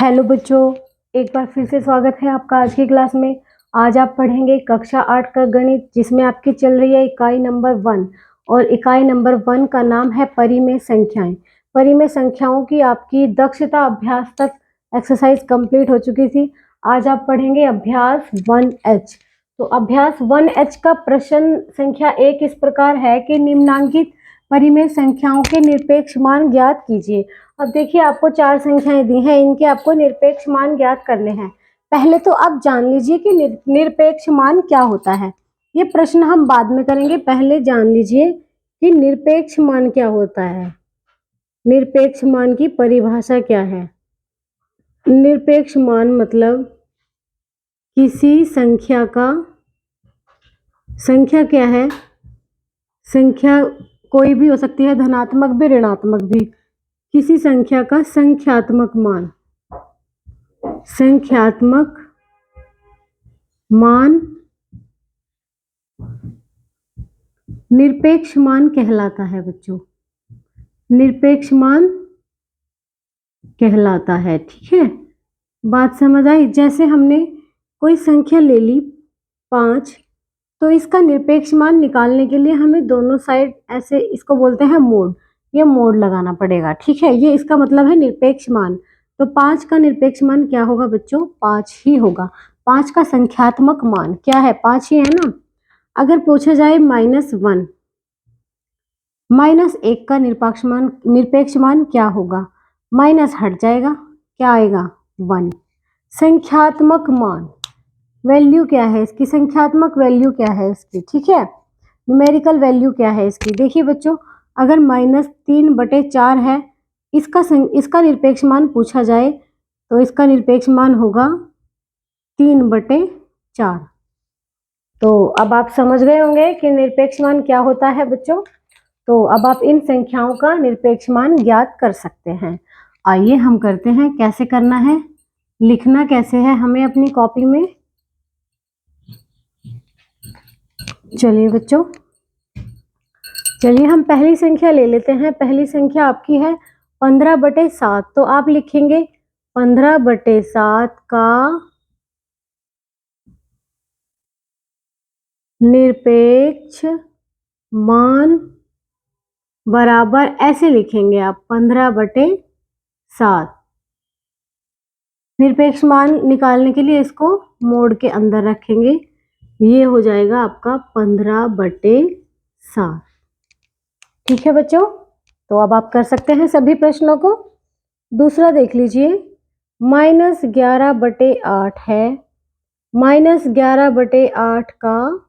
Hello बच्चों, एक बार फिर से स्वागत है आपका आज की क्लास में। आज आप पढ़ेंगे कक्षा 8 का गणित, जिसमें आपकी चल रही है इकाई नंबर 1 और इकाई नंबर 1 का नाम है परिमेय संख्याएं। परिमेय संख्याओं की आपकी दक्षता अभ्यास तक एक्सरसाइज कंप्लीट हो चुकी थी। आज आप पढ़ेंगे अभ्यास 1H। तो अभ्यास 1H का प्रश्न संख्या 1 इस प्रकार है कि निम्नांकित परिमेय संख्याओं के निरपेक्ष मान ज्ञात कीजिए। अब देखिए, आपको 4 संख्याएं दी हैं, इनके आपको निरपेक्ष मान ज्ञात करने हैं। पहले तो आप जान लीजिए कि निरपेक्ष मान क्या होता है। ये प्रश्न हम बाद में करेंगे, पहले जान लीजिए कि निरपेक्ष मान क्या होता है। निरपेक्ष मान की परिभाषा क्या है। निरपेक्ष मान मतलब किसी संख्या का, संख्या क्या है, संख्या कोई भी हो सकती है, धनात्मक भी ऋणात्मक भी, किसी संख्या का संख्यात्मक मान, संख्यात्मक मान निरपेक्ष मान कहलाता है बच्चों। निरपेक्ष मान कहलाता है, ठीक है। बात समझ आई। जैसे हमने कोई संख्या ले ली 5, तो इसका निरपेक्ष मान निकालने के लिए हमें दोनों साइड ऐसे, इसको बोलते हैं मोड, ये मोड लगाना पड़ेगा, ठीक है। ये इसका मतलब है निरपेक्ष मान। तो 5 का निरपेक्ष मान क्या होगा बच्चों? 5 ही होगा। 5 का संख्यात्मक मान क्या है? 5 ही है ना। अगर पूछा जाए -1, -1 का निरपेक्ष मान क्या होगा? माइनस हट जाएगा, क्या आएगा? 1। संख्यात्मक मान वैल्यू क्या है इसकी? संख्यात्मक वैल्यू क्या है इसकी, ठीक है। न्यूमेरिकल वैल्यू क्या है इसकी? देखिए बच्चों, अगर -3/4 है, इसका निरपेक्ष मान पूछा जाए तो इसका निरपेक्ष मान होगा 3/4। तो अब आप समझ गए होंगे कि निरपेक्ष मान क्या होता है बच्चों। तो अब आप इन संख्याओं का निरपेक्ष मान ज्ञात कर सकते हैं। आइए हम करते हैं। कैसे करना है, लिखना कैसे है हमें अपनी कॉपी में। चलिए बच्चों, चलिए हम पहली संख्या ले लेते हैं। पहली संख्या आपकी है 15/7। तो आप लिखेंगे 15/7 का निरपेक्ष मान बराबर, ऐसे लिखेंगे आप 15/7। निरपेक्ष मान निकालने के लिए इसको मोड के अंदर रखेंगे, ये हो जाएगा आपका 15/7, ठीक है बच्चों। तो अब आप कर सकते हैं सभी प्रश्नों को। दूसरा देख लीजिए, -11/8 है। -11/8 का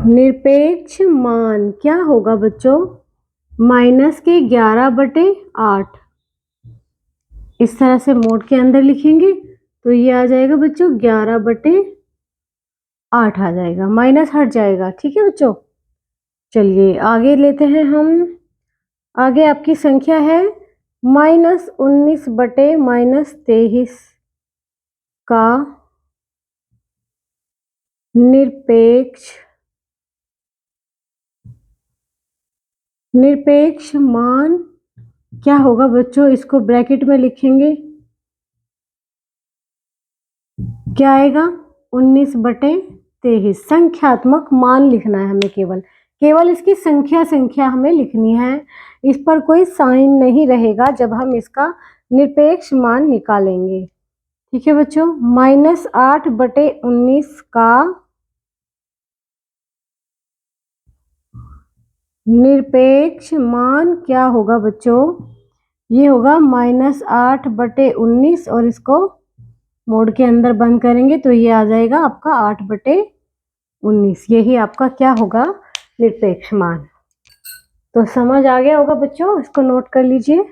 निरपेक्ष मान क्या होगा बच्चों? -11/8। इस तरह से मोड के अंदर लिखेंगे तो ये आ जाएगा बच्चों 11/8 आ जाएगा, माइनस हट जाएगा, ठीक है बच्चों। चलिए आगे लेते हैं हम। आगे आपकी संख्या है -19/-23 का निरपेक्ष मान क्या होगा बच्चों? इसको ब्रैकेट में लिखेंगे, क्या आएगा? 19/23। संख्यात्मक मान लिखना है हमें, केवल इसकी संख्या हमें लिखनी है। इस पर कोई साइन नहीं रहेगा जब हम इसका निरपेक्ष मान निकालेंगे, ठीक है बच्चों। -8/19 का निरपेक्ष मान क्या होगा बच्चों? ये होगा -8/19, और इसको मोड के अंदर बंद करेंगे तो ये आ जाएगा आपका 8/19। यही आपका क्या होगा? निरपेक्ष मान। तो समझ आ गया होगा बच्चों, इसको नोट कर लीजिए।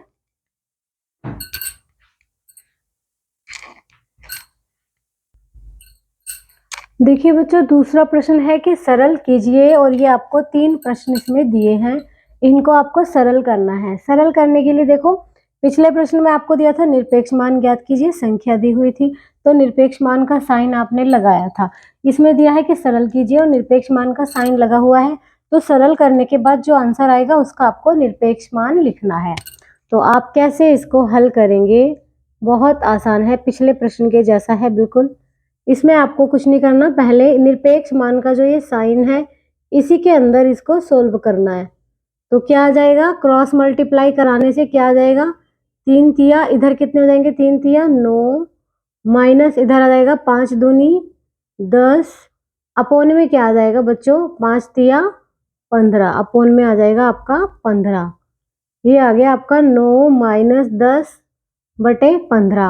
देखिए बच्चों, दूसरा प्रश्न है कि सरल कीजिए, और ये आपको 3 प्रश्न इसमें दिए हैं, इनको आपको सरल करना है। सरल करने के लिए देखो, पिछले प्रश्न में आपको दिया था निरपेक्ष मान ज्ञात कीजिए, संख्या दी हुई थी तो निरपेक्ष मान का साइन आपने लगाया था। इसमें दिया है कि सरल कीजिए और निरपेक्ष मान का साइन लगा हुआ है, तो सरल करने के बाद जो आंसर आएगा उसका आपको निरपेक्ष मान लिखना है। तो आप कैसे इसको हल करेंगे? बहुत आसान है, पिछले प्रश्न के जैसा है बिल्कुल। इसमें आपको कुछ नहीं करना, पहले निरपेक्ष मान का जो ये साइन है इसी के अंदर इसको सोल्व करना है। तो क्या आ जाएगा, क्रॉस मल्टीप्लाई कराने से क्या आ जाएगा, 3 तिया इधर कितने हो जाएंगे, 3 तिया 9 माइनस इधर आ जाएगा 5 दूनी 10 अपोन में क्या आ जाएगा बच्चों, 5 तिया 15 अपोन में आ जाएगा आपका 15। ये आ गया आपका 9 माइनस 10 बटे 15।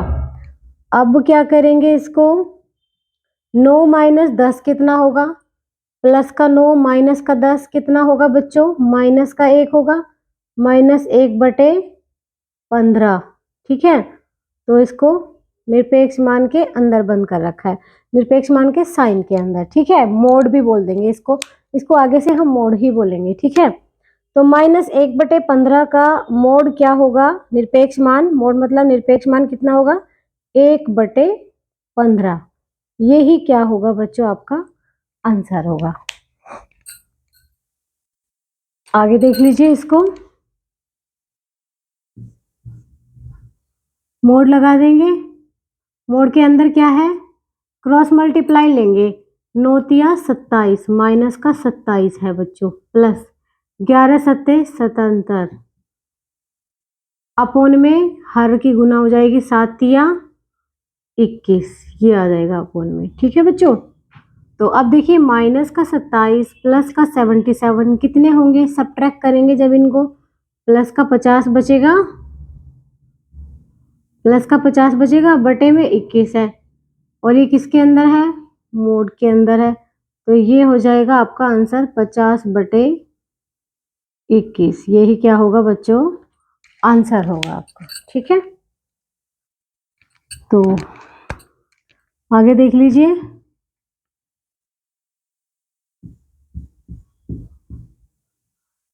अब क्या करेंगे इसको, 9 माइनस 10 कितना होगा, प्लस का 9 माइनस का 10 कितना होगा बच्चों, माइनस का 1 होगा, माइनस 1 बटे 15। ठीक है, तो इसको निरपेक्ष मान के अंदर बंद कर रखा है, निरपेक्ष मान के साइन के अंदर। ठीक है, मोड भी बोल देंगे इसको, इसको आगे से हम मोड ही बोलेंगे। ठीक है, तो माइनस 1 बटे 15 का मोड क्या होगा, निरपेक्ष मान, मोड मतलब निरपेक्ष मान कितना होगा, 1 बटे 15। ये ही क्या होगा बच्चों, आपका आंसर होगा। आगे देख लीजिए इसको, मोड लगा देंगे। मोड के अंदर क्या है, क्रॉस मल्टीप्लाई लेंगे, 9 तिया 27 माइनस का 27 है बच्चों, प्लस 11 सत्ते 77 अपोन में हर की गुना हो जाएगी, 7 तिया 21, ये आ जाएगा अपोन में। ठीक है बच्चों, तो अब देखिए माइनस का 27 प्लस का 77 कितने होंगे, सब्ट्रैक्ट करेंगे जब इनको, प्लस का 50 बचेगा, प्लस का 50 बचेगा बटे में 21 है, और ये किसके अंदर है, मोड के अंदर है। तो ये हो जाएगा आपका आंसर 50 बटे 21। यही क्या होगा बच्चों, आंसर होगा आपका। ठीक है, तो आगे देख लीजिए,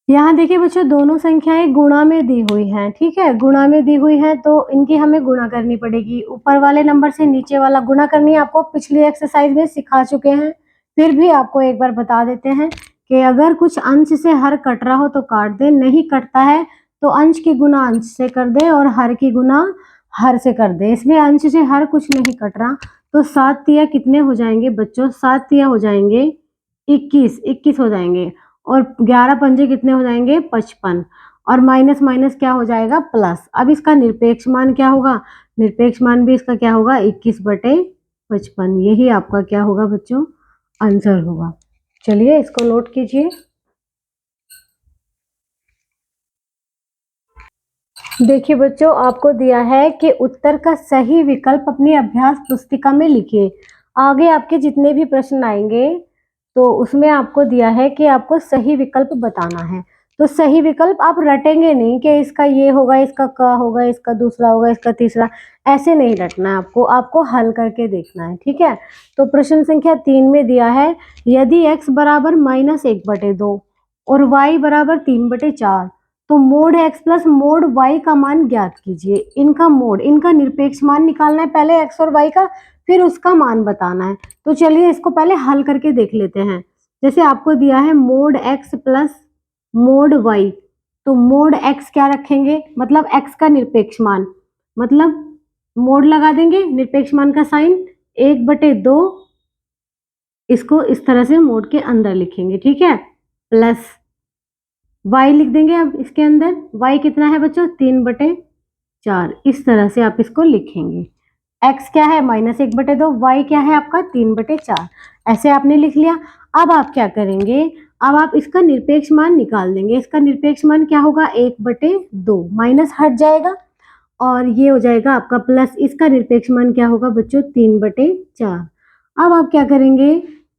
यहाँ देखिए बच्चों दोनों संख्याएं गुणा में दी हुई हैं। ठीक है, गुणा में दी हुई है तो इनकी हमें गुणा करनी पड़ेगी, ऊपर वाले नंबर से नीचे वाला गुणा करनी है, आपको पिछली एक्सरसाइज में सिखा चुके हैं, फिर भी आपको एक बार बता देते हैं कि अगर कुछ अंश से हर कट रहा हो तो काट दें, नहीं कटता है तो अंश की गुना अंश से कर दें और हर की गुना हर से कर दें। इसमें अंश से हर कुछ नहीं कट रहा, तो 7 तिया कितने हो जाएंगे बच्चों, 7 तिया हो जाएंगे 21, 21 हो जाएंगे, और 11 पंजे कितने हो जाएंगे 55, और माइनस माइनस क्या हो जाएगा प्लस। अब इसका निरपेक्ष मान क्या होगा, निरपेक्ष मान भी इसका क्या होगा 21 बटे 55। यही आपका क्या होगा बच्चों, आंसर होगा। चलिए इसको नोट कीजिए। देखिए बच्चों, आपको दिया है कि उत्तर का सही विकल्प अपनी अभ्यास पुस्तिका में लिखिए। आगे आपके जितने भी प्रश्न आएंगे तो उसमें आपको दिया है कि आपको सही विकल्प बताना है। तो सही विकल्प आप रटेंगे नहीं कि इसका ये होगा, इसका क होगा, इसका दूसरा होगा, इसका तीसरा, ऐसे नहीं रटना है आपको, आपको हल करके देखना है। ठीक है, तो प्रश्न संख्या 3 में दिया है, यदि x बराबर -1/2 और y बराबर 3/4, तो mode x plus mode y का मान ज्ञात कीजिए। इनका मोड, इनका निरपेक्ष मान निकालना है पहले x और y का, फिर उसका मान बताना है। तो चलिए इसको पहले हल करके देख लेते हैं। जैसे आपको दिया है mode x plus mode y, तो मोड x क्या रखेंगे, मतलब x का निरपेक्ष मान, मतलब मोड लगा देंगे, निरपेक्ष मान का साइन 1/2, इसको इस तरह से मोड के अंदर लिखेंगे। ठीक है, प्लस y लिख देंगे। अब इसके अंदर y कितना है बच्चों, 3/4, इस तरह से आप इसको लिखेंगे। x क्या है -1/2, y क्या है आपका 3/4, ऐसे आपने लिख लिया। अब आप क्या करेंगे, अब आप इसका निरपेक्ष मान निकाल देंगे। इसका निरपेक्ष मान क्या होगा, 1/2, माइनस हट जाएगा और ये हो जाएगा आपका प्लस। इसका निरपेक्ष मान क्या होगा बच्चों, 3/4। अब आप क्या करेंगे,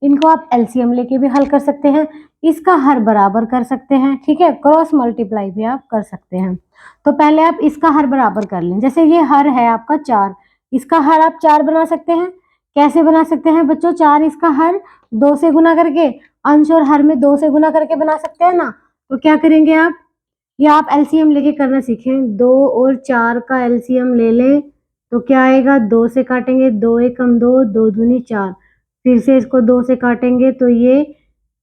इनको आप एलसीएम लेके भी हल कर सकते हैं, इसका हर बराबर कर सकते हैं। ठीक है, क्रॉस मल्टीप्लाई भी आप कर सकते हैं। तो पहले आप इसका हर बराबर कर लें। जैसे ये हर है आपका 4, इसका हर आप 4 बना सकते हैं। कैसे बना सकते हैं बच्चों, 4 इसका हर 2 से गुना करके, अंश और हर में 2 से गुना करके बना सकते हैं ना। तो क्या करेंगे आप, या आप एलसीएम लेके करना सीखें, 2 और 4 का एलसीएम ले लें तो क्या आएगा, 2 से काटेंगे, 2 एकम 2, 2 दूनी 4, फिर से इसको 2 से काटेंगे तो ये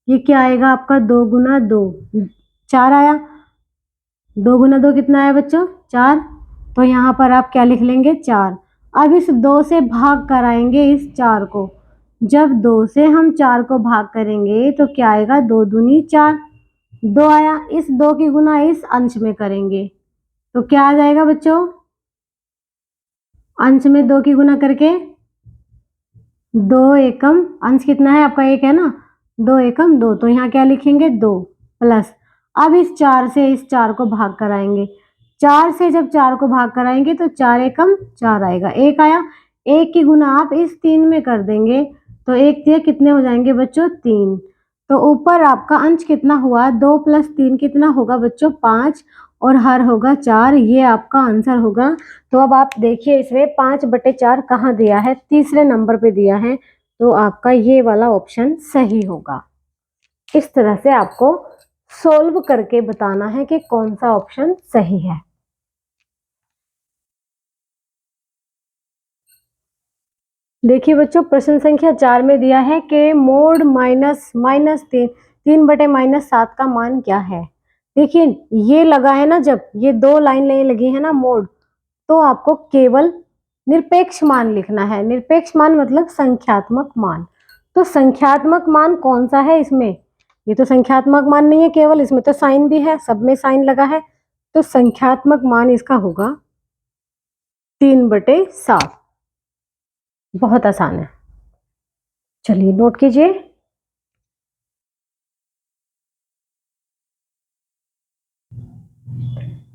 क्या आएगा आपका, 2 गुना 2 4 आया। 2 गुना 2 कितना है बच्चों? 4। तो यहाँ पर आप क्या लिख लेंगे? 4। अब इस 2 से भाग कराएंगे इस 4 को। जब 2 से हम 4 को भाग करेंगे तो क्या आएगा? 2 दूनी 4, 2 आया। इस 2 की गुना इस अंश में करेंगे तो क्या आ जाएगा बच्चों? अंश में 2 की गुना करके 2 एकम, अंश कितना है आपका? 1 है ना, 2 एकम 2, तो यहाँ क्या लिखेंगे? 2 प्लस। अब इस 4 से इस 4 को भाग कराएंगे। 4 से जब 4 को भाग कराएंगे तो 4 एकम 4 आएगा, 1 आया। 1 की गुना आप इस 3 में कर देंगे तो 1 3 कितने हो जाएंगे बच्चों? 3। तो ऊपर आपका अंश कितना हुआ? 2 प्लस 3 कितना होगा बच्चों? 5, और हर होगा 4। ये आपका आंसर होगा। तो अब आप देखिए इसमें 5/4 कहाँ दिया है? तीसरे नंबर पे दिया है। तो आपका ये वाला ऑप्शन सही होगा। इस तरह से आपको सोल्व करके बताना है कि कौन सा ऑप्शन सही है। देखिए बच्चों, प्रश्न संख्या 4 में दिया है कि मोड -3/-7 का मान क्या है। देखिए ये लगा है ना, जब ये 2 लाइन लगी है ना मोड, तो आपको केवल निरपेक्ष मान लिखना है। निरपेक्ष मान मतलब संख्यात्मक मान। तो संख्यात्मक मान कौन सा है इसमें? ये तो संख्यात्मक मान नहीं है केवल, इसमें तो साइन भी है, सब में साइन लगा है। तो संख्यात्मक मान इसका होगा 3/7। बहुत आसान है, चलिए नोट कीजिए।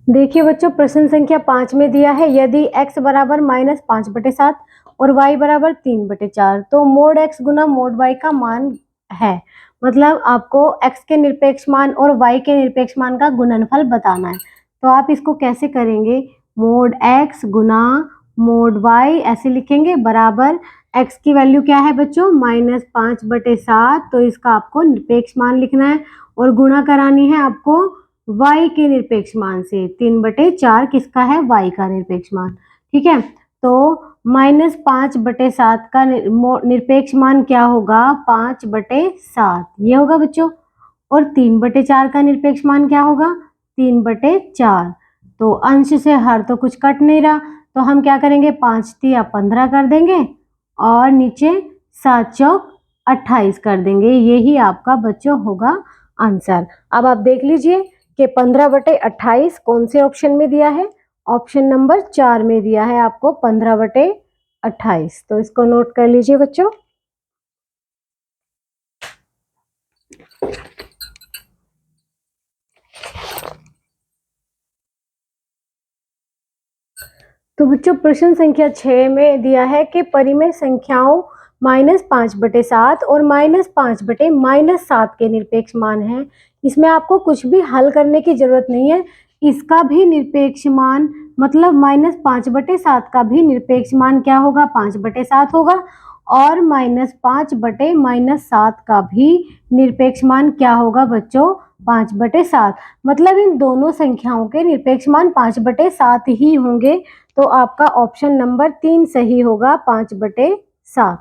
देखिए बच्चों, प्रश्न संख्या 5 में दिया है यदि x बराबर -5/7 और y बराबर 3/4 तो मोड x गुना मोड y का मान है। मतलब आपको x के निरपेक्ष मान और y के निरपेक्ष मान का गुणनफल बताना है। तो आप इसको कैसे करेंगे? मोड x गुना मोड y ऐसे लिखेंगे, बराबर x की वैल्यू क्या है बच्चों? -5/7, तो इसका आपको निरपेक्ष मान लिखना है और गुणा करानी है आपको y के निरपेक्ष मान से। 3/4 किसका है? y का निरपेक्ष मान। ठीक है, तो -5/7 का निरपेक्ष मान क्या होगा? 5/7 ये होगा बच्चों। और 3/4 का निरपेक्ष मान क्या होगा? 3/4। तो अंश से हर तो कुछ कट नहीं रहा, तो हम क्या करेंगे? 5 तिया 15 कर देंगे और नीचे 7 चौक 28 कर देंगे। यही आपका बच्चों होगा आंसर। अब आप देख लीजिए कि 15/28 कौन से ऑप्शन में दिया है? ऑप्शन नंबर 4 में दिया है आपको 15/28। तो इसको नोट कर लीजिए बच्चों। तो बच्चों, प्रश्न संख्या 6 में दिया है कि परिमेय संख्याओं -5/7 और -5/-7 के निरपेक्ष मान है। इसमें आपको कुछ भी हल करने की जरूरत नहीं है। इसका भी निरपेक्ष मान मतलब -5/7 का भी निरपेक्ष मान क्या होगा? 5/7 होगा। और -5/-7 का भी निरपेक्ष मान क्या होगा बच्चों? 5/7। मतलब इन दोनों संख्याओं के निरपेक्ष मान 5/7 ही होंगे। तो आपका ऑप्शन नंबर 3 सही होगा, 5/7।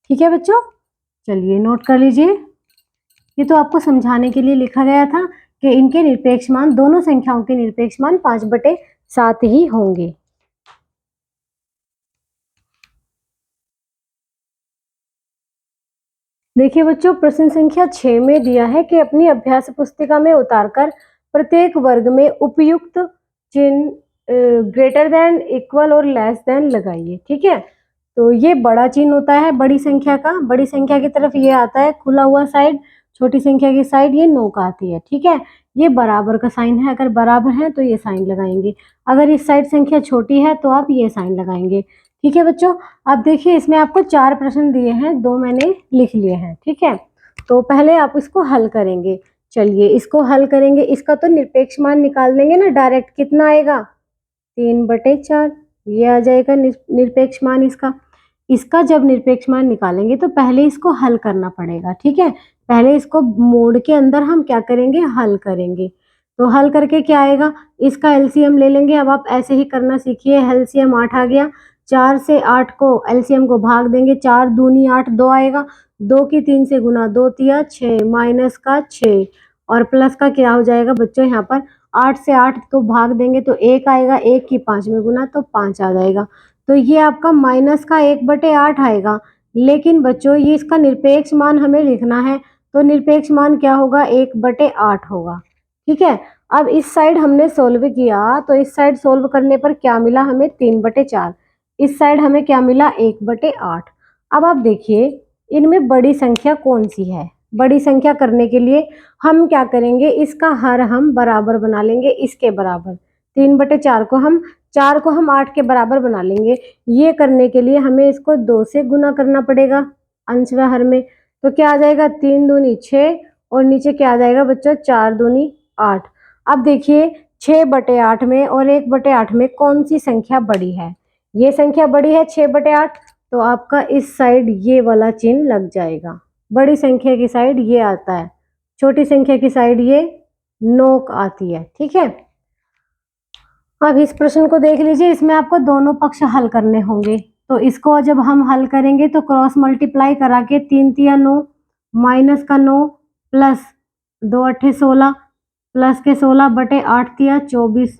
ठीक है बच्चों, चलिए नोट कर लीजिए। ये तो आपको समझाने के लिए लिखा गया था कि इनके निरपेक्ष मान, दोनों संख्याओं के निरपेक्ष मान 5/7 ही होंगे। देखिए बच्चों, प्रश्न संख्या 6 में दिया है कि अपनी अभ्यास पुस्तिका में उतारकर प्रत्येक वर्ग में उपयुक्त चिन्ह ग्रेटर देन, इक्वल और लेस देन लगाइए। ठीक है, तो ये बड़ा चिन्ह होता है बड़ी संख्या का, बड़ी संख्या की तरफ ये आता है खुला हुआ साइड, छोटी संख्या की साइड ये नोक आती है। ठीक है, ये बराबर का साइन है, अगर बराबर है तो ये साइन लगाएंगे, अगर इस साइड संख्या छोटी है तो आप ये साइन लगाएंगे। ठीक है बच्चों, अब देखिए इसमें आपको 4 प्रश्न दिए हैं, 2 मैंने लिख लिए हैं। ठीक है, तो पहले आप इसको हल करेंगे। चलिए इसको हल करेंगे, इसका तो निरपेक्ष मान निकाल देंगे ना डायरेक्ट। कितना आएगा? 3/4, ये आ जाएगा निरपेक्ष मान इसका। इसका जब निरपेक्ष मान निकालेंगे तो पहले इसको हल करना पड़ेगा। ठीक है, पहले इसको मोड के अंदर हम क्या करेंगे? हल करेंगे। तो हल करके क्या आएगा? इसका एलसीएम ले लेंगे। अब आप ऐसे ही करना सीखिए। एलसीएम 8 आ गया, 4 से 8 को एलसीएम को भाग देंगे, 4 दूनी 8, 2 आएगा, 2 की 3 से गुना, 2 तिया 6, माइनस का 6 और प्लस का क्या हो जाएगा बच्चों यहाँ पर 8 से 8 को भाग देंगे तो 1 आएगा, 1 की 5 में गुना तो 5 आ जाएगा। तो ये आपका माइनस का 1/8 आएगा। लेकिन बच्चों ये इसका निरपेक्ष मान हमें लिखना है, तो निरपेक्ष मान क्या होगा, 1/8 होगा। ठीक है, अब इस साइड हमने सोल्व किया, तो इस साइड सोल्व करने पर क्या मिला हमें, 3/4। इस साइड हमें क्या मिला, 1/8। अब आप देखिए इनमें बड़ी संख्या कौन सी है। बड़ी संख्या करने के लिए हम क्या करेंगे, इसका हर हम बराबर बना लेंगे इसके बराबर। 3/4 को हम 4 को हम 8 के बराबर बना लेंगे। ये करने के लिए हमें इसको 2 से गुना करना पड़ेगा अंश व हर में। तो क्या आ जाएगा, 3 दूनी 6 और नीचे क्या आ जाएगा बच्चों, 4 दूनी 8। अब देखिए 6/8 में और 1/8 में कौन सी संख्या बड़ी है। ये संख्या बड़ी है 6/8, तो आपका इस साइड ये वाला चिन्ह लग जाएगा। बड़ी संख्या की साइड ये आता है, छोटी संख्या की साइड ये नोक आती है। ठीक है, अब इस प्रश्न को देख लीजिए, इसमें आपको दोनों पक्ष हल करने होंगे। तो इसको जब हम हल करेंगे तो क्रॉस मल्टीप्लाई करा के 3 तिया 9 माइनस का 9 प्लस 2 अट्ठे 16 प्लस के 16/8 तिया 24।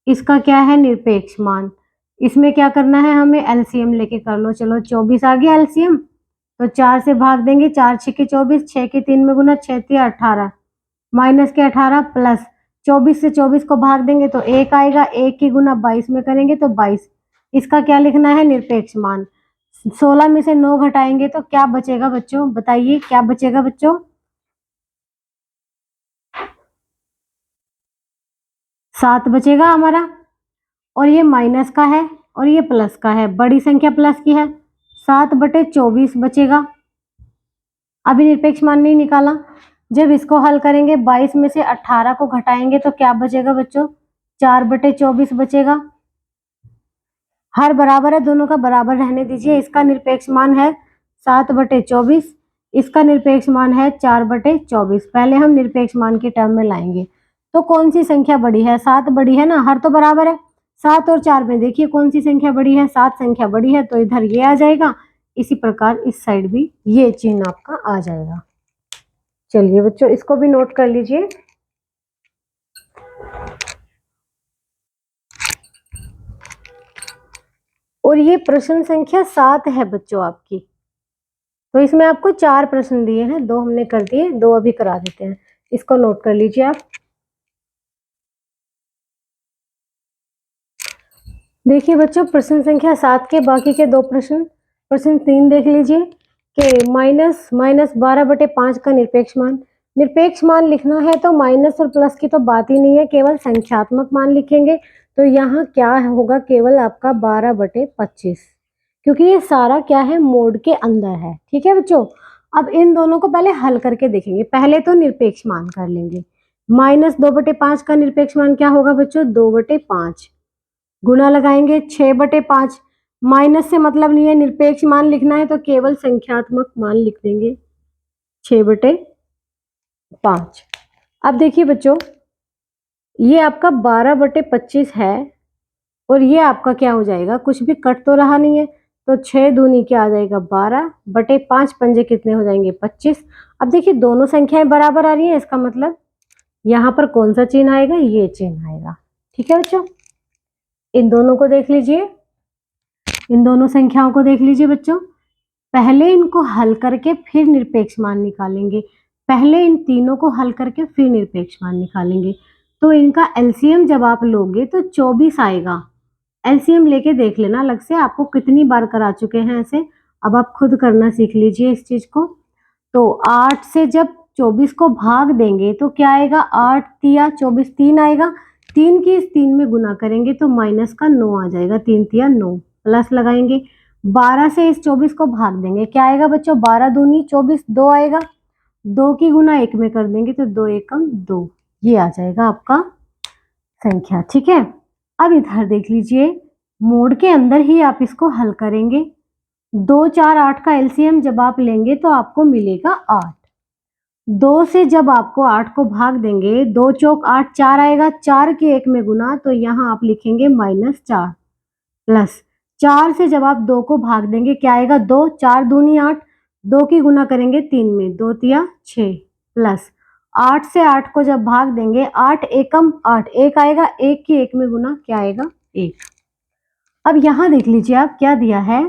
इसका क्या है, निरपेक्ष मान। इसमें क्या करना है, हमें एलसीएम लेके कर लो। चलो 24 आ गया एलसीएम, तो 4 से भाग देंगे, 4 6 के 24, 6 के 3 में गुना, 6 तिया 18 माइनस के 18 प्लस 24 से 24 को भाग देंगे तो 1 आएगा, 1 की गुना 22 में करेंगे तो 22। इसका क्या लिखना है, निरपेक्ष मान। 16 में से 9 घटाएंगे तो क्या बचेगा बच्चों, बताइए क्या बचेगा बच्चों, 7 बचेगा हमारा। और ये माइनस का है और ये प्लस का है, बड़ी संख्या प्लस की है, 7/24 बचेगा। अभी निरपेक्ष मान नहीं निकाला। जब इसको हल करेंगे 22 में से 18 को घटाएंगे तो क्या बचेगा बच्चों, 4/24 बचेगा। हर बराबर है, दोनों का बराबर रहने दीजिए। इसका निरपेक्ष मान है 7/24, इसका निरपेक्ष मान है 4/24। पहले हम निरपेक्ष मान के टर्म में लाएंगे। तो कौन सी संख्या बड़ी है, 7 बड़ी है ना, हर तो बराबर है। 7 और 4 में देखिए कौन सी संख्या बड़ी है, 7 संख्या बड़ी है, तो इधर ये आ जाएगा। इसी प्रकार इस साइड भी ये चिन्ह आपका आ जाएगा। चलिए बच्चों इसको भी नोट कर लीजिए। और ये प्रश्न संख्या 7 है बच्चों आपकी। तो इसमें आपको 4 प्रश्न दिए हैं, 2 हमने कर दिए, 2 अभी करा देते हैं। इसको नोट कर लीजिए आप। देखिए बच्चों प्रश्न संख्या 7 के बाकी के 2 प्रश्न। प्रश्न 3 देख लीजिए कि माइनस 12/5 का निरपेक्ष मान। निरपेक्ष मान लिखना है तो माइनस और प्लस की तो बात ही नहीं है, केवल संख्यात्मक मान लिखेंगे। तो यहाँ क्या होगा, केवल आपका 12/25, क्योंकि ये सारा क्या है, मोड के अंदर है। ठीक है बच्चों, अब इन दोनों को पहले हल करके देखेंगे। पहले तो निरपेक्ष मान कर लेंगे। -2/5 का निरपेक्ष मान क्या होगा बच्चों, 2/5। गुणा लगाएंगे 6/5। माइनस से मतलब नहीं है, निरपेक्ष मान लिखना है तो केवल संख्यात्मक मान लिख देंगे, 6/5। अब देखिए बच्चों ये आपका 12/25 है और ये आपका क्या हो जाएगा, कुछ भी कट तो रहा नहीं है, तो 6 दूनी क्या आ जाएगा, 12/5 पंजे कितने हो जाएंगे, 25। अब देखिए दोनों संख्याएं बराबर आ रही है, इसका मतलब यहाँ पर कौन सा चिन्ह आएगा, ये चिन्ह आएगा। ठीक है बच्चों, इन दोनों को देख लीजिए, इन दोनों संख्याओं को देख लीजिए बच्चों। पहले इनको हल करके फिर निरपेक्ष मान निकालेंगे। पहले इन तीनों को हल करके फिर निरपेक्ष मान निकालेंगे। तो इनका एलसीएम जब आप लोगे तो 24 आएगा। एलसीएम लेके देख लेना अलग से, आपको कितनी बार करा चुके हैं ऐसे, अब आप खुद करना सीख लीजिए इस चीज को। तो 8 से जब 24 को भाग देंगे तो क्या आएगा, 8 तिया 24, 3 आएगा। 3 की इस 3 में गुना करेंगे तो माइनस का 9 आ जाएगा, 3 तिया 9 प्लस लगाएंगे। 12 से इस 24 को भाग देंगे, क्या आएगा बच्चों, 12 दूनी 24, 2 आएगा। 2 की गुना 1 में कर देंगे तो 2 एकम 2, ये आ जाएगा आपका संख्या। ठीक है, अब इधर देख लीजिए, मोड के अंदर ही आप इसको हल करेंगे। 2 4 8 का एलसीएम जब आप लेंगे तो आपको मिलेगा 8। 2 से जब आपको 8 को भाग देंगे, 2 चौक 8, 4 आएगा। 4 के 1 में गुना, तो यहाँ आप लिखेंगे -4 प्लस 4 से जब आप 2 को भाग देंगे क्या आएगा, 2, 4 दूनी 8, 2 की गुना करेंगे 3 में, 2 तिया 6 प्लस 8 से 8 को जब भाग देंगे, 8 एकम 8, एक आएगा, एक की एक में गुना क्या आएगा, 1। अब यहां देख लीजिए आप क्या दिया है,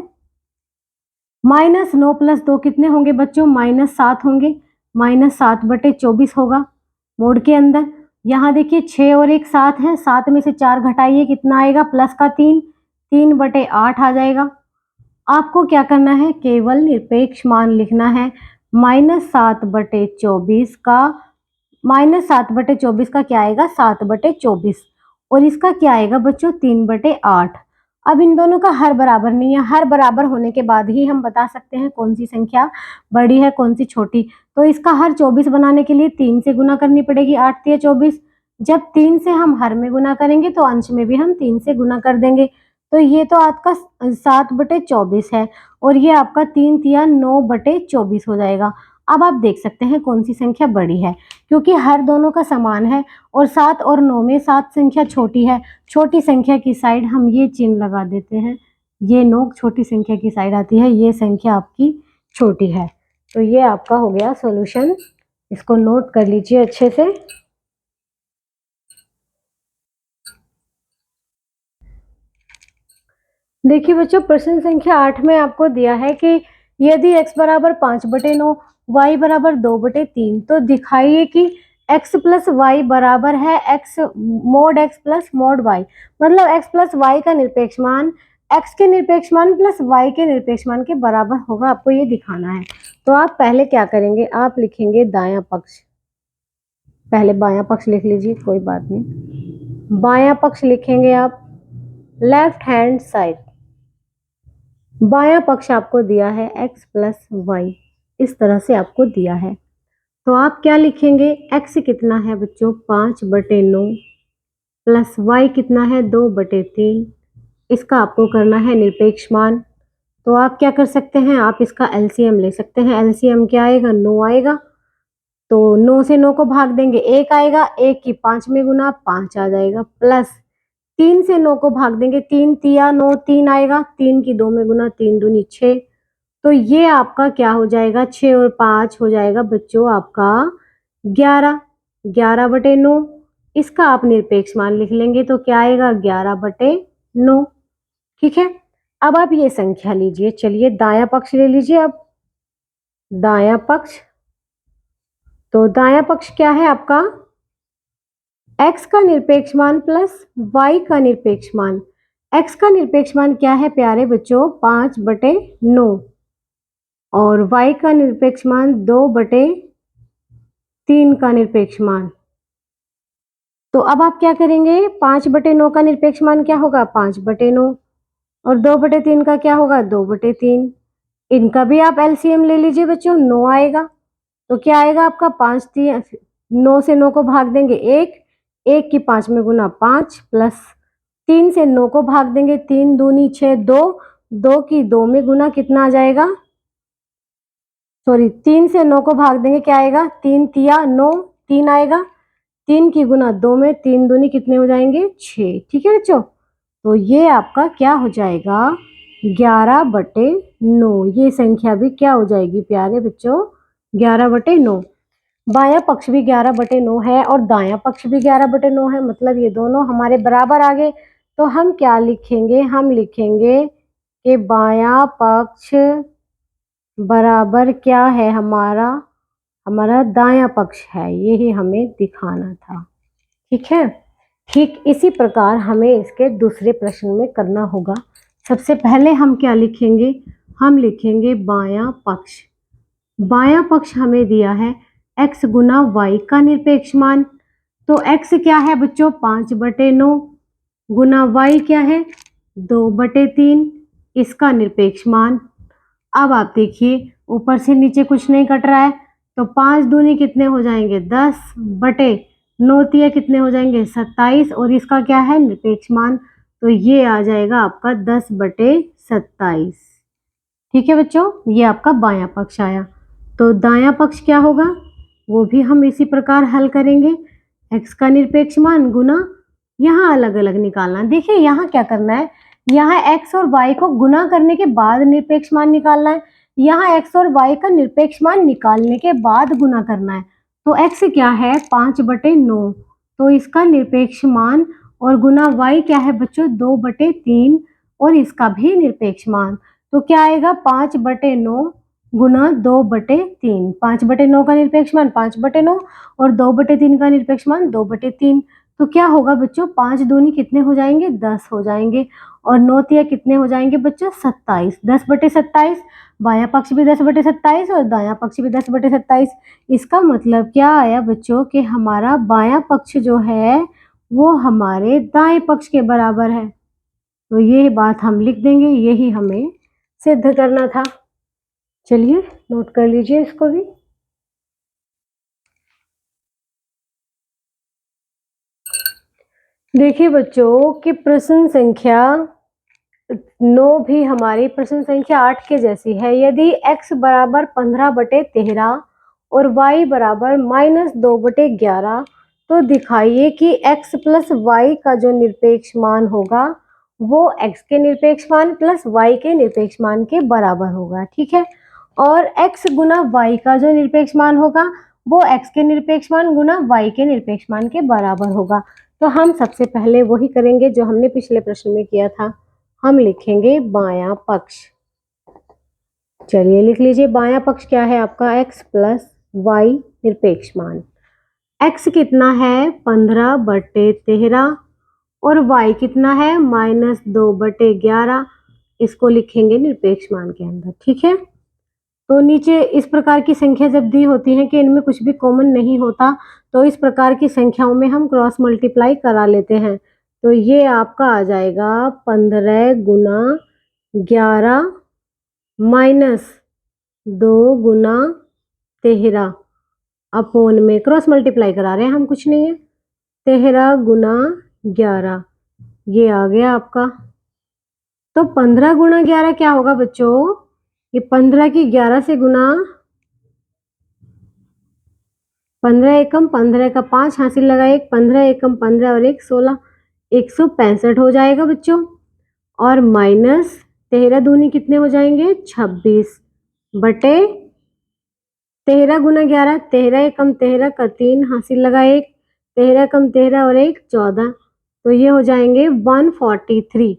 -9 + 2 कितने होंगे बच्चों, -7 होंगे, -7/24 होगा मोड के अंदर। यहाँ देखिए 6 और 1 7 है, 7 में से 4 घटाइए कितना आएगा, प्लस का 3, 3/8 आ जाएगा। आपको क्या करना है, केवल निरपेक्ष मान लिखना है। -7/24 का -7/24 का क्या आएगा, 7/24, और इसका क्या आएगा बच्चों, 3/8। अब इन दोनों का हर बराबर नहीं है, हर बराबर होने के बाद ही हम बता सकते हैं कौन सी संख्या बड़ी है कौन सी छोटी। तो इसका हर 24 बनाने के लिए 3 से गुना करनी पड़ेगी, 8 × 24। जब 3 से हम हर में गुना करेंगे तो अंश में भी हम 3 से गुना कर देंगे। तो ये तो आपका 7/24 है, और ये आपका 3 × 9/24 हो जाएगा। अब आप देख सकते हैं कौन सी संख्या बड़ी है, क्योंकि हर दोनों का समान है, और 7 और 9 में 7 संख्या छोटी है। छोटी संख्या की साइड हम ये चिन्ह लगा देते हैं, ये 9 छोटी संख्या की साइड आती है, ये संख्या आपकी छोटी है। तो ये आपका हो गया सॉल्यूशन, इसको नोट कर लीजिए अच्छे से। देखिए बच्चों, प्रश्न संख्या 8 में आपको दिया है कि यदि x बराबर 5/9, y बराबर 2/3, तो दिखाइए कि x प्लस वाई बराबर है x mod x plus mod y। मतलब x प्लस वाई का निरपेक्ष मान x के निरपेक्ष मान प्लस y के निरपेक्ष मान के बराबर होगा, आपको ये दिखाना है। तो आप पहले क्या करेंगे, आप लिखेंगे दायां पक्ष, पहले बायां पक्ष लिख लीजिए, कोई बात नहीं। बायां पक्ष लिखेंगे आप, लेफ्ट हैंड साइड। बायां पक्ष आपको दिया है x प्लस वाई, इस तरह से आपको दिया है। तो आप क्या लिखेंगे, x कितना है बच्चों, 5/9, प्लस y कितना है, 2/3। इसका आपको करना है निरपेक्ष मान। तो आप क्या कर सकते हैं, आप इसका एलसीएम ले सकते हैं। एलसीएम क्या आएगा, 9 आएगा। तो 9 से 9 को भाग देंगे, 1 आएगा, 1 की 5 में गुना 5 आ जाएगा, प्लस 3 से 9 को भाग देंगे, 3 × 9 3 आएगा, 3 की 2 में गुना, 3 दूनी 6। तो ये आपका क्या हो जाएगा, 6 और 5 हो जाएगा बच्चों आपका 11, 11/9। इसका आप निरपेक्ष मान लिख लेंगे तो क्या आएगा, 11/9। ठीक है, अब आप ये संख्या लीजिए, चलिए दायां पक्ष ले लीजिए। अब दायां पक्ष, तो दायां पक्ष क्या है आपका, x का निरपेक्ष मान प्लस y का निरपेक्ष मान। x का निरपेक्ष मान क्या है प्यारे बच्चों, 5/9, और y का निरपेक्ष मान 2/3 का निरपेक्ष मान। तो अब आप क्या करेंगे, 5/9 का निरपेक्ष मान क्या होगा, 5/9, और 2/3 का क्या होगा, 2/3। इनका भी आप एलसीएम ले लीजिए बच्चों, 9 आएगा। तो क्या आएगा आपका, 5 9 से 9 को भाग देंगे 1, 1 की 5 में गुना 5, प्लस 3 से 9 को भाग देंगे, 3 दूनी 6, 2, 2 की 2 में गुना कितना आ जाएगा, सॉरी 3 से 9 को भाग देंगे, क्या आएगा, 3 × 9 3 आएगा, 3 की गुना 2 में, 3 दूनी कितने हो जाएंगे, 6। ठीक है बच्चों, तो ये आपका क्या हो जाएगा, 11/9। ये संख्या भी क्या हो जाएगी प्यारे बच्चों, 11/9। बायां पक्ष भी 11/9 है और दायां पक्ष भी 11/9 है, मतलब ये दोनों हमारे बराबर आ गए। तो हम क्या लिखेंगे, हम लिखेंगे कि बायां पक्ष बराबर क्या है हमारा, हमारा दायां पक्ष है, यही हमें दिखाना था। ठीक है, ठीक इसी प्रकार हमें इसके दूसरे प्रश्न में करना होगा। सबसे पहले हम क्या लिखेंगे, हम लिखेंगे बायां पक्ष। बायां पक्ष हमें दिया है x गुना y का निरपेक्ष मान। तो x क्या है बच्चों, 5/9, गुना y क्या है, 2/3, इसका निरपेक्ष मान। अब आप देखिए ऊपर से नीचे कुछ नहीं कट रहा है, तो 5 दूनी कितने हो जाएंगे, 10/9 कितने हो जाएंगे, 27, और इसका क्या है, निरपेक्ष मान। तो ये आ जाएगा आपका 10/27। ठीक है बच्चों, ये आपका बायां पक्ष आया। तो दायां पक्ष क्या होगा, वो भी हम इसी प्रकार हल करेंगे। x का निरपेक्ष मान गुना, यहाँ अलग अलग निकालना। देखिए यहाँ क्या करना है, यहाँ x और y को गुना करने के बाद निरपेक्ष मान निकालना है, यहाँ x और y का निरपेक्ष मान निकालने के बाद गुना करना है। तो x क्या है 5/9, तो इसका निरपेक्ष मान और गुना y क्या है बच्चों 2/3 और इसका भी निरपेक्ष मान। तो क्या आएगा 5/9 गुना 2/3। 5/9 का निरपेक्ष मान 5/9 और 2/3 का निरपेक्ष मान 2/3। तो क्या होगा बच्चों 5 दूनी कितने हो जाएंगे 10 हो जाएंगे और 9 तिया कितने हो जाएंगे बच्चों 27। 10/27, बायां पक्ष भी 10/27 और दायां पक्ष भी 10/27। इसका मतलब क्या आया बच्चों कि हमारा बायां पक्ष जो है वो हमारे दाएं पक्ष के बराबर है। तो ये बात हम लिख देंगे, यही हमें सिद्ध करना था। चलिए नोट कर लीजिए इसको भी। देखिए बच्चों कि प्रश्न संख्या 9 भी हमारी प्रश्न संख्या 8 के जैसी है। यदि x बराबर 15/13 और y बराबर -2/11 तो दिखाइए कि x प्लस y का जो निरपेक्ष मान होगा वो x के निरपेक्ष मान प्लस y के निरपेक्ष मान के बराबर होगा। ठीक है, और x गुना y का जो निरपेक्ष मान होगा वो x के निरपेक्ष मान गुना y के निरपेक्ष मान के बराबर होगा। तो हम सबसे पहले वही करेंगे जो हमने पिछले प्रश्न में किया था, हम लिखेंगे बायां पक्ष। चलिए लिख लीजिए बायां पक्ष क्या है आपका x प्लस y निरपेक्ष मान। x कितना है 15/13 और y कितना है -2/11, इसको लिखेंगे निरपेक्ष मान के अंदर। ठीक है, तो नीचे इस प्रकार की संख्या जब दी होती है कि इनमें कुछ भी कॉमन नहीं होता तो इस प्रकार की संख्याओं में हम क्रॉस मल्टीप्लाई करा लेते हैं। तो ये आपका आ जाएगा 15 गुना 11 माइनस 2 गुना 13 अपोन में क्रॉस मल्टीप्लाई करा रहे हैं हम, कुछ नहीं है। 13 गुना 11 ये आ गया आपका। तो 15 गुना 11 क्या होगा बच्चों, ये 15 की 11 से गुना, 15 एकम 15 का 5 हासिल लगा 1, 15 एकम 15 और 1 16, 165 हो जाएगा बच्चों। और माइनस 13 दूनी कितने हो जाएंगे 26 बटे 13 गुना 11, 13 एकम 13 का 3 हासिल लगा 1, 13 कम 13 और 1 14, तो ये हो जाएंगे 143।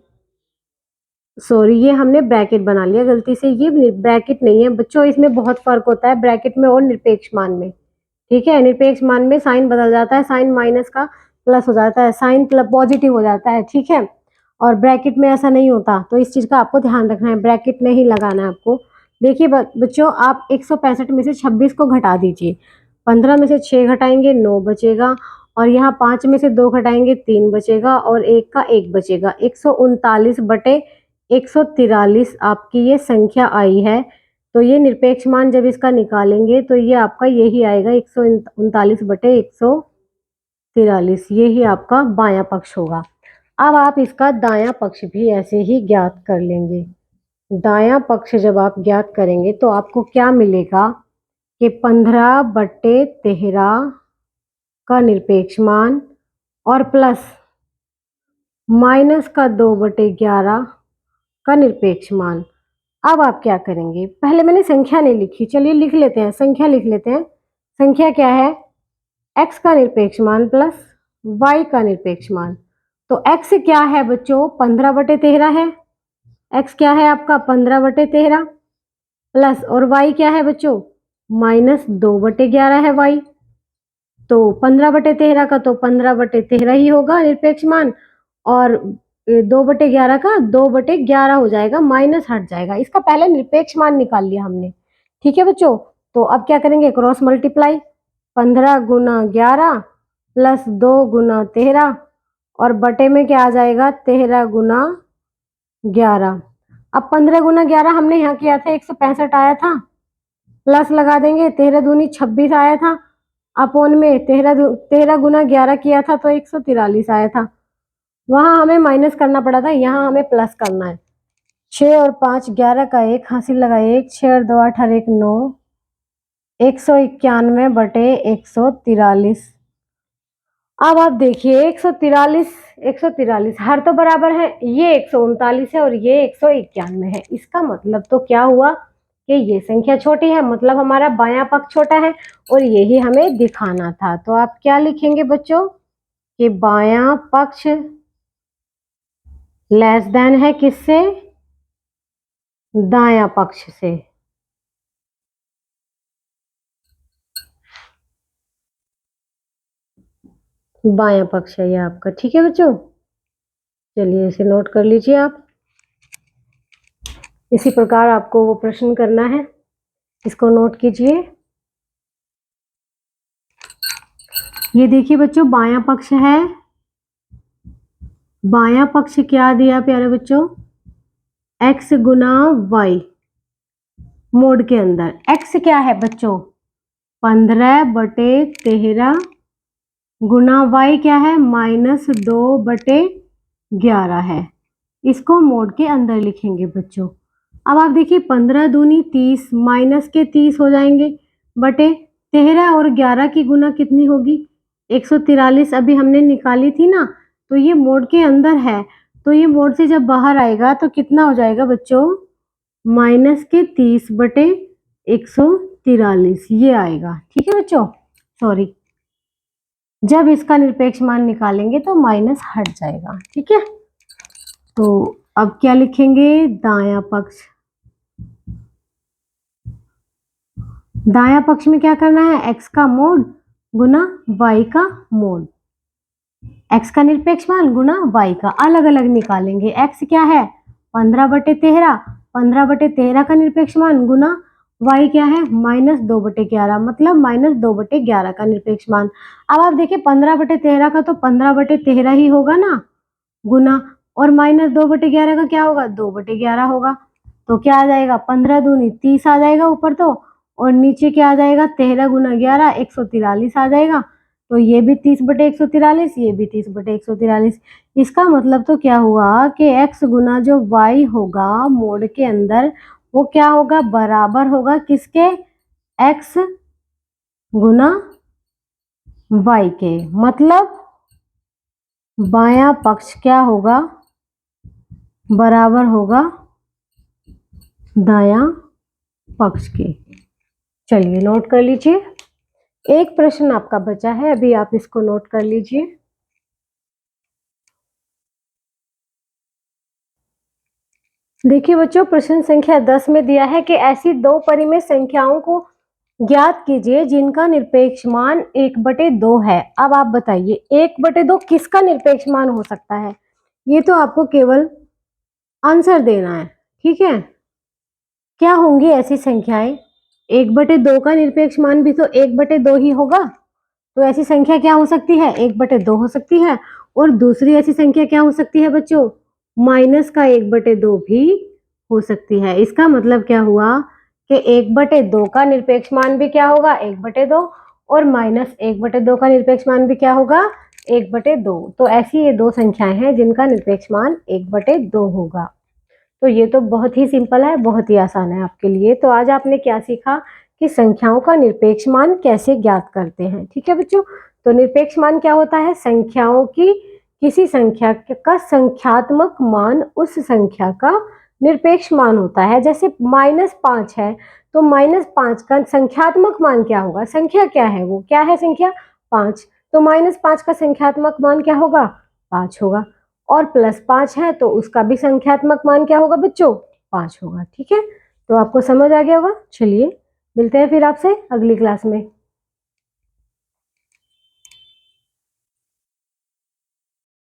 सॉरी ये हमने ब्रैकेट बना लिया गलती से, ये ब्रैकेट नहीं है बच्चों, इसमें बहुत फर्क होता है ब्रैकेट में और निरपेक्ष मान में। ठीक है, निरपेक्ष मान में साइन बदल जाता है, साइन माइनस का प्लस हो जाता है, साइन प्लस पॉजिटिव हो जाता है। ठीक है, और ब्रैकेट में ऐसा नहीं होता, तो इस चीज का आपको ध्यान रखना है, ब्रैकेट नहीं लगाना है आपको। देखिए बच्चों आप 165 में से 26 को घटा दीजिए, 15 में से 6 घटाएंगे 9 बचेगा, और यहाँ 5 में से 2 घटाएंगे 3 बचेगा और 1 का 1 बचेगा। 139 बटे 143 आपकी ये संख्या आई है। तो ये निरपेक्ष मान जब इसका निकालेंगे तो ये आपका यही आएगा 139 बटे 143, यही आपका बायां पक्ष होगा। अब आप इसका दायां पक्ष भी ऐसे ही ज्ञात कर लेंगे। दायां पक्ष जब आप ज्ञात करेंगे तो आपको क्या मिलेगा कि 15/13 का निरपेक्ष मान और प्लस माइनस का 2/11 का निरपेक्ष मान। अब आप क्या करेंगे, पहले मैंने संख्या नहीं लिखी, चलिए लिख लेते हैं, संख्या लिख लेते हैं। संख्या क्या है x का निरपेक्ष मान प्लस y का निरपेक्ष मान। तो x क्या है बच्चों 15/13 है, x क्या है आपका 15/13 प्लस, और y क्या है बच्चों -2/11 है y। तो 15/13 का तो 15/13 ही होगा निरपेक्ष मान, और 2/11 का 2/11 हो जाएगा, माइनस हट जाएगा, इसका पहले निरपेक्ष मान निकाल लिया हमने। ठीक है बच्चों, तो अब क्या करेंगे क्रॉस मल्टीप्लाई, 15 गुना 11 प्लस 2 गुना 13 और बटे में क्या आ जाएगा 13 गुना 11। अब 15 गुना 11 हमने यहाँ किया था 165 आया था, प्लस लगा देंगे 13 दूनी 26 आया था, अपोन में 13 गुना 11 किया था तो 143 आया था, वहां हमें माइनस करना पड़ा था, यहाँ हमें प्लस करना है। 6 और 5 11 का 1 हासिल लगा 1, 6 और 2 8 और 1 9, 191 बटे 143। अब आप देखिए 143 हर तो बराबर है, ये 139 है और ये 191 है। इसका मतलब तो क्या हुआ कि ये संख्या छोटी है, मतलब हमारा बायां पक्ष छोटा है और यही हमें दिखाना था। तो आप क्या लिखेंगे बच्चों कि बायां पक्ष लेस देन है किससे? दायां पक्ष से। बायां पक्ष है ये आपका, ठीक है बच्चों। चलिए इसे नोट कर लीजिए आप। इसी प्रकार आपको वो प्रश्न करना है, इसको नोट कीजिए। ये देखिए बच्चों बायां पक्ष है, बायां पक्ष क्या दिया प्यारे बच्चों? x गुना y मोड के अंदर। x क्या है बच्चों? 15/13 गुना y क्या है? -2/11 है। इसको मोड के अंदर लिखेंगे बच्चों। अब आप देखिए 15 दूनी 30, माइनस के 30 हो जाएंगे बटे 13 और 11 की गुना कितनी होगी? 143 अभी हमने निकाली थी ना, तो ये मोड के अंदर है, तो ये मोड से जब बाहर आएगा तो कितना हो जाएगा बच्चों? माइनस के 30 बटे 143 ये आएगा, ठीक है बच्चों। सॉरी, जब इसका निरपेक्ष मान निकालेंगे तो माइनस हट जाएगा, ठीक है। तो अब क्या लिखेंगे? दायां पक्ष। दायां पक्ष में क्या करना है? x का मोड गुना y का मोड। x का निरपेक्ष मान गुना y का, अलग अलग निकालेंगे। x क्या है? 15/13, 15/13 का निरपेक्ष मान गुना y क्या है? -2/11, मतलब -2/11 का निरपेक्ष मान। अब आप देखिए 15/13 का तो 15/13 ही होगा ना, गुना, और -2/11 का क्या होगा? 2/11 होगा। तो क्या आ जाएगा? 15 दूनी 30 आ जाएगा ऊपर तो, और नीचे क्या आ जाएगा? 13 गुना 11 143 आ जाएगा। तो ये भी 30/143, ये भी 30/143। इसका मतलब तो क्या हुआ कि x गुना जो y होगा मोड के अंदर, वो क्या होगा? बराबर होगा किसके? x गुना y के। मतलब बायां पक्ष क्या होगा? बराबर होगा दायां पक्ष के। चलिए नोट कर लीजिए। एक प्रश्न आपका बचा है, अभी आप इसको नोट कर लीजिए। देखिए बच्चों प्रश्न संख्या 10 में दिया है कि ऐसी दो परिमेय संख्याओं को ज्ञात कीजिए जिनका निरपेक्ष मान 1/2 है। अब आप बताइए 1/2 किसका निरपेक्ष मान हो सकता है? ये तो आपको केवल आंसर देना है, ठीक है। क्या होंगी ऐसी संख्याएं? 1/2 का निरपेक्ष मान भी तो 1/2 ही होगा। तो ऐसी संख्या क्या हो सकती है? 1/2 हो सकती है। और दूसरी ऐसी संख्या क्या हो सकती है बच्चों? माइनस का 1/2 भी हो सकती है। इसका मतलब क्या हुआ कि 1/2 का निरपेक्ष मान भी क्या होगा? 1/2, और -1/2 का निरपेक्ष मान भी क्या होगा? 1/2। तो ऐसी ये दो संख्याएं हैं जिनका निरपेक्ष मान 1/2 होगा। तो ये तो बहुत ही सिंपल है, बहुत ही आसान है आपके लिए। तो आज आपने क्या सीखा कि संख्याओं का निरपेक्ष मान कैसे ज्ञात करते हैं, ठीक है बच्चों। तो निरपेक्ष मान क्या होता है? संख्याओं की किसी संख्या का संख्यात्मक मान उस संख्या का निरपेक्ष मान होता है। जैसे -5 है, तो -5 का संख्यात्मक मान क्या होगा? संख्या क्या है? वो क्या है? संख्या 5। तो -5 का संख्यात्मक मान क्या होगा? 5 होगा। और +5 है तो उसका भी संख्यात्मक मान क्या होगा बच्चों? 5 होगा, ठीक है। तो आपको समझ आ गया होगा। चलिए मिलते हैं फिर आपसे अगली क्लास में।